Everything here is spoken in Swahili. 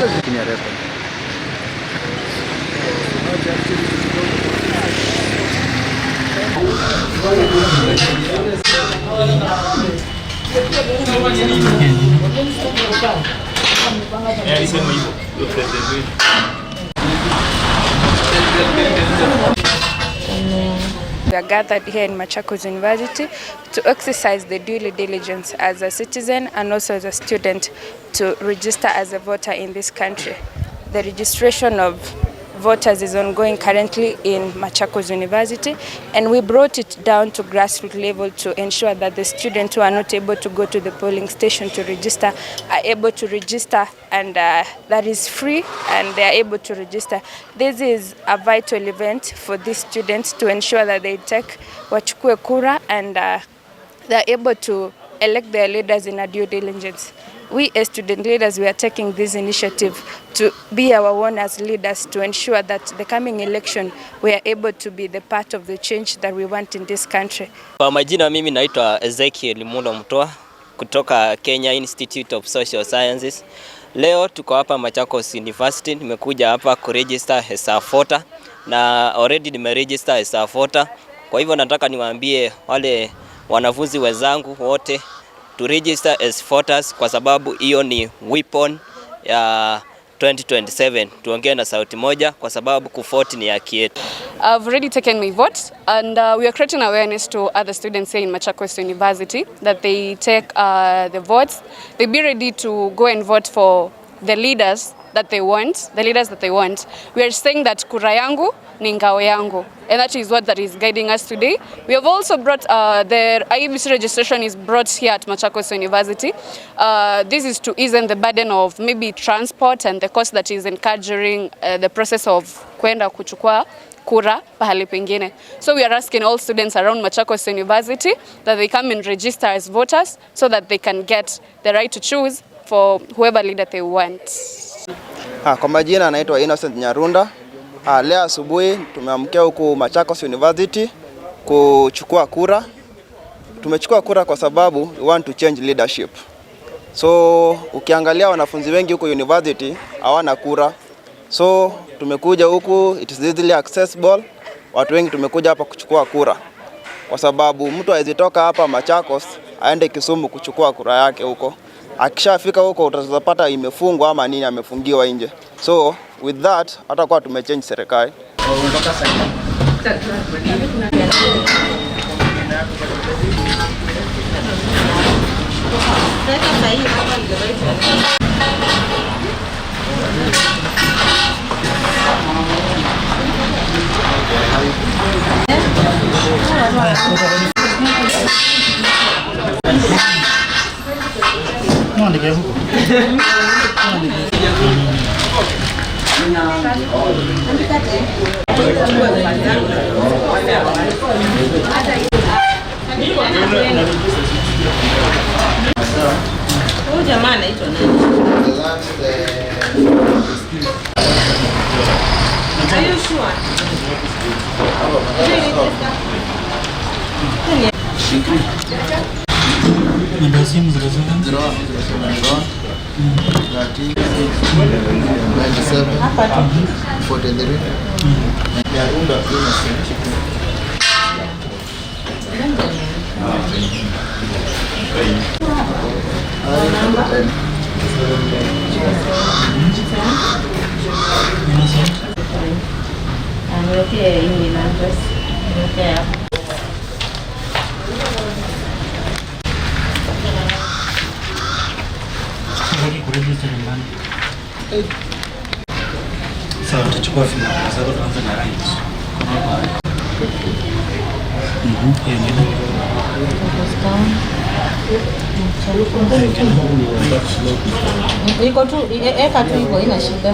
We are gathered here in Machakos University to exercise the due diligence as a citizen and also as a student to register as a voter in this country. The registration of voters is ongoing currently in Machakos University, and we brought it down to grassroots level to ensure that the students who are not able to go to the polling station to register are able to register, and that is free, and they are able to register. This is a vital event for these students to ensure that they take wachukue kura and they are able to elect their leaders in a due diligence. We as student leaders, we are taking this initiative to be our own as leaders to ensure that the coming election we are able to be the part of the change that we want in this country. Kwa majina mimi naitwa Ezekiel Mundo Mtoa kutoka Kenya Institute of Social Sciences. Leo tuko hapa Machakos University, nimekuja hapa kuregister as a voter na already nimeregister as a voter. Kwa hivyo nataka niwaambie wale wanafunzi wenzangu wote to register as voters kwa sababu hiyo ni weapon ya 2027. Tuongee na sauti moja kwa sababu kuvote ni haki yetu. I've already taken my vote, and we are creating awareness to other students here in Machakos University that they take the votes. They be ready to go and vote for the leaders that they want, We are saying that kura yangu ni ngao yangu, and that is what that is guiding us today. We have also brought the IEBC registration is brought here at Machakos University. This is to ease the burden of maybe transport and the cost that is encouraging the process of kwenda kuchukua kura pahali pengine. So we are asking all students around Machakos University that they come and register as voters so that they can get the right to choose for whoever leader they want. Kwa majina anaitwa Innocent Nyarunda. Leo asubuhi tumeamkia huku Machakos University kuchukua kura. Tumechukua kura kwa sababu we want to change leadership. So ukiangalia wanafunzi wengi huku university hawana kura. So tumekuja huku, it is easily accessible. Watu wengi tumekuja hapa kuchukua kura. Kwa sababu mtu hawezi hapa Machakos aende Kisumu kuchukua kura yake huko. Akishafika huko utazapata imefungwa ama nini amefungiwa nje. So with that hata kwa tumechange serikali. Jamaa anaitwa nani? Are you sure? Namba simu 0 Sawa, tutachukua finali zako tuanze na right. Iko tu eka tu iko ina shida.